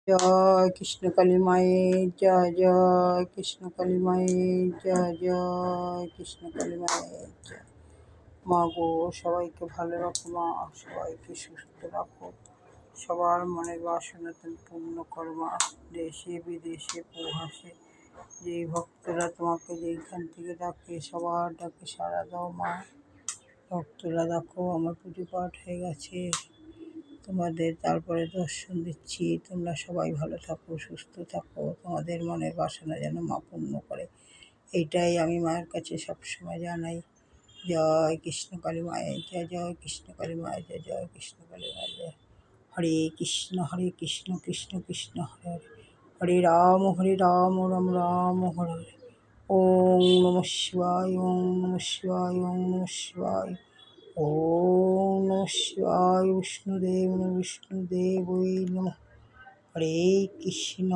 জয় কৃষ্ণ কালী মায়ের জয়, জয় কৃষ্ণ কালী মায়ের জয়, জয় কৃষ্ণ কালী মায়ের জয়। মা গো, সবাইকে ভালো রাখো মা, সবাইকে সুস্থ রাখো, সবার মনের বাসনা তুমি পূর্ণ করো মা। দেশে বিদেশে প্রবাসে যেই ভক্তরা তোমাকে যেইখান থেকে ডাকে, সবার ডাকে সাড়া দাও মা। ভক্তরা দেখো আমার পুজো পাঠ হয়ে গেছে, তোমাদের তারপরে দর্শন দিচ্ছি। তোমরা সবাই ভালো থাকো, সুস্থ থাকো, তোমাদের মনের বাসনা যেন মা পূর্ণ করে, এইটাই আমি মায়ের কাছে সবসময় জানাই। জয় কৃষ্ণ কালী মায়ের জয়, জয় কৃষ্ণ কালী মায়ের জয়, জয় কৃষ্ণ কালী মায়ের জয়। হরে কৃষ্ণ কৃষ্ণ কৃষ্ণ হরে হরে, হরে রাম রাম রাম হরে হরে। ওম নমঃ শিবায়, ওম নমঃ শিবায়, ওম নমঃ শিবায়, ওম নমঃ শিবায়। বিষ্ণুদেব বিষ্ণুদেব ওই নমঃ। হরে কৃষ্ণ।